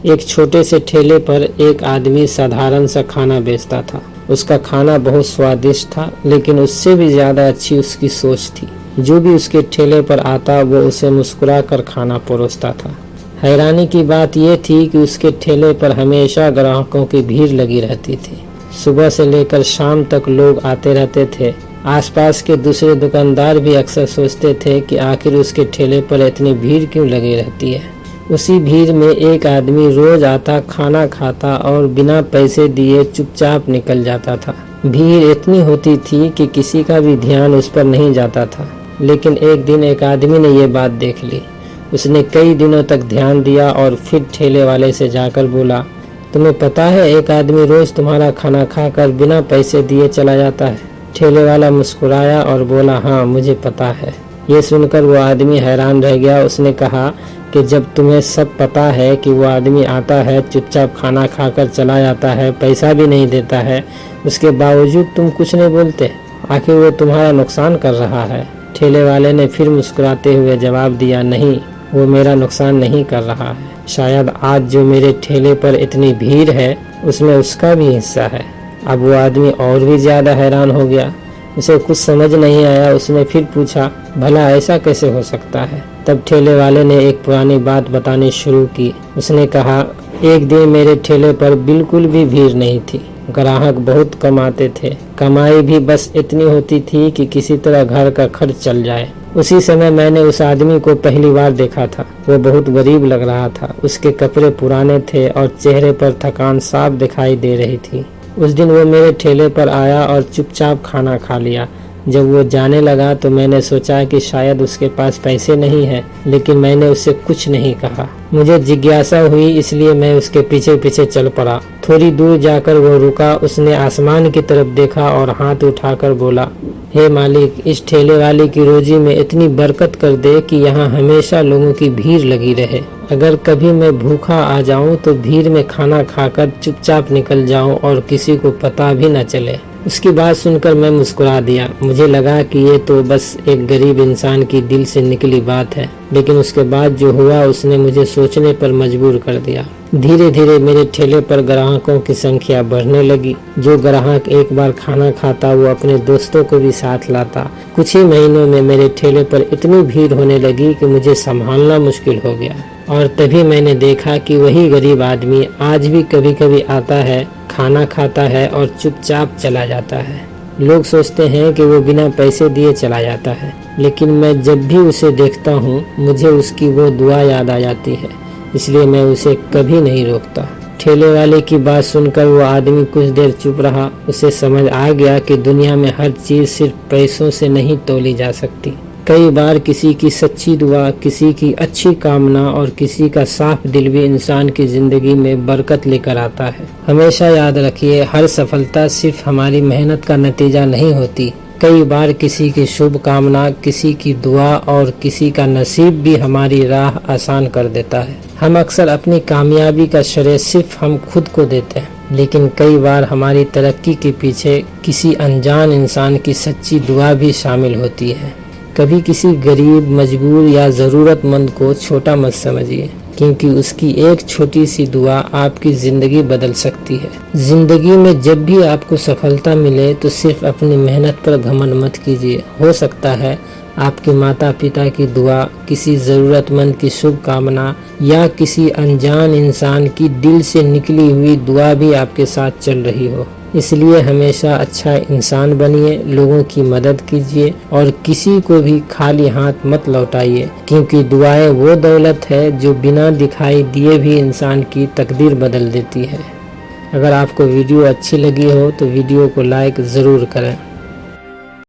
एक छोटे से ठेले पर एक आदमी साधारण सा खाना बेचता था। उसका खाना बहुत स्वादिष्ट था, लेकिन उससे भी ज़्यादा अच्छी उसकी सोच थी। जो भी उसके ठेले पर आता वो उसे मुस्कुरा कर खाना परोसता था। हैरानी की बात यह थी कि उसके ठेले पर हमेशा ग्राहकों की भीड़ लगी रहती थी। सुबह से लेकर शाम तक लोग आते रहते थे। आसपास के दूसरे दुकानदार भी अक्सर सोचते थे कि आखिर उसके ठेले पर इतनी भीड़ क्यों लगी रहती है। उसी भीड़ में एक आदमी रोज आता, खाना खाता और बिना पैसे दिए चुपचाप निकल जाता था। भीड़ इतनी होती थी कि किसी का भी ध्यान उस पर नहीं जाता था। लेकिन एक दिन एक आदमी ने यह बात देख ली। उसने कई दिनों तक ध्यान दिया और फिर ठेले वाले से जाकर बोला, तुम्हें पता है एक आदमी रोज तुम्हारा खाना खाकर बिना पैसे दिए चला जाता है। ठेले वाला मुस्कुराया और बोला, हाँ मुझे पता है। ये सुनकर वो आदमी हैरान रह गया। उसने कहा कि जब तुम्हें सब पता है कि वो आदमी आता है, चुपचाप खाना खाकर चला जाता है, पैसा भी नहीं देता है, उसके बावजूद तुम कुछ नहीं बोलते। आखिर वो तुम्हारा नुकसान कर रहा है। ठेले वाले ने फिर मुस्कुराते हुए जवाब दिया, नहीं, वो मेरा नुकसान नहीं कर रहा है। शायद आज जो मेरे ठेले पर इतनी भीड़ है उसमें उसका भी हिस्सा है। अब वो आदमी और भी ज़्यादा हैरान हो गया। उसे कुछ समझ नहीं आया। उसने फिर पूछा, भला ऐसा कैसे हो सकता है? तब ठेले वाले ने एक पुरानी बात बतानी शुरू की। उसने कहा, एक दिन मेरे ठेले पर बिल्कुल भी भीड़ नहीं थी। ग्राहक बहुत कम आते थे। कमाई भी बस इतनी होती थी कि किसी तरह घर का खर्च चल जाए। उसी समय मैंने उस आदमी को पहली बार देखा था। वो बहुत गरीब लग रहा था। उसके कपड़े पुराने थे और चेहरे पर थकान साफ दिखाई दे रही थी। उस दिन वो मेरे ठेले पर आया और चुपचाप खाना खा लिया। जब वो जाने लगा तो मैंने सोचा कि शायद उसके पास पैसे नहीं है, लेकिन मैंने उससे कुछ नहीं कहा। मुझे जिज्ञासा हुई, इसलिए मैं उसके पीछे पीछे चल पड़ा। थोड़ी दूर जाकर वो रुका। उसने आसमान की तरफ देखा और हाथ उठाकर बोला, हे मालिक, इस ठेले वाले की रोजी में इतनी बरकत कर दे कि यहाँ हमेशा लोगों की भीड़ लगी रहे। अगर कभी मैं भूखा आ जाऊं तो भीड़ में खाना खाकर चुपचाप निकल जाऊं और किसी को पता भी न चले। उसकी बात सुनकर मैं मुस्कुरा दिया। मुझे लगा कि ये तो बस एक गरीब इंसान की दिल से निकली बात है, लेकिन उसके बाद जो हुआ उसने मुझे सोचने पर मजबूर कर दिया। धीरे धीरे मेरे ठेले पर ग्राहकों की संख्या बढ़ने लगी। जो ग्राहक एक बार खाना खाता वो अपने दोस्तों को भी साथ लाता। कुछ ही महीनों में मेरे ठेले पर इतनी भीड़ होने लगी कि मुझे संभालना मुश्किल हो गया। और तभी मैंने देखा कि वही गरीब आदमी आज भी कभी कभी आता है, खाना खाता है और चुपचाप चला जाता है। लोग सोचते हैं कि वो बिना पैसे दिए चला जाता है, लेकिन मैं जब भी उसे देखता हूँ मुझे उसकी वो दुआ याद आ जाती है, इसलिए मैं उसे कभी नहीं रोकता। ठेले वाले की बात सुनकर वो आदमी कुछ देर चुप रहा। उसे समझ आ गया कि दुनिया में हर चीज़ सिर्फ पैसों से नहीं तोली जा सकती। कई बार किसी की सच्ची दुआ, किसी की अच्छी कामना और किसी का साफ दिल भी इंसान की जिंदगी में बरकत लेकर आता है। हमेशा याद रखिए, हर सफलता सिर्फ हमारी मेहनत का नतीजा नहीं होती। कई बार किसी की शुभ कामना, किसी की दुआ और किसी का नसीब भी हमारी राह आसान कर देता है। हम अक्सर अपनी कामयाबी का श्रेय सिर्फ हम खुद को देते हैं, लेकिन कई बार हमारी तरक्की के पीछे किसी अनजान इंसान की सच्ची दुआ भी शामिल होती है। कभी किसी गरीब, मजबूर या ज़रूरतमंद को छोटा मत समझिए, क्योंकि उसकी एक छोटी सी दुआ आपकी ज़िंदगी बदल सकती है। ज़िंदगी में जब भी आपको सफलता मिले तो सिर्फ अपनी मेहनत पर घमंड मत कीजिए। हो सकता है आपके माता पिता की दुआ, किसी ज़रूरतमंद की शुभ कामना या किसी अनजान इंसान की दिल से निकली हुई दुआ भी आपके साथ चल रही हो। इसलिए हमेशा अच्छा इंसान बनिए, लोगों की मदद कीजिए और किसी को भी खाली हाथ मत लौटाइए, क्योंकि दुआएं वो दौलत है जो बिना दिखाई दिए भी इंसान की तकदीर बदल देती है। अगर आपको वीडियो अच्छी लगी हो तो वीडियो को लाइक ज़रूर करें।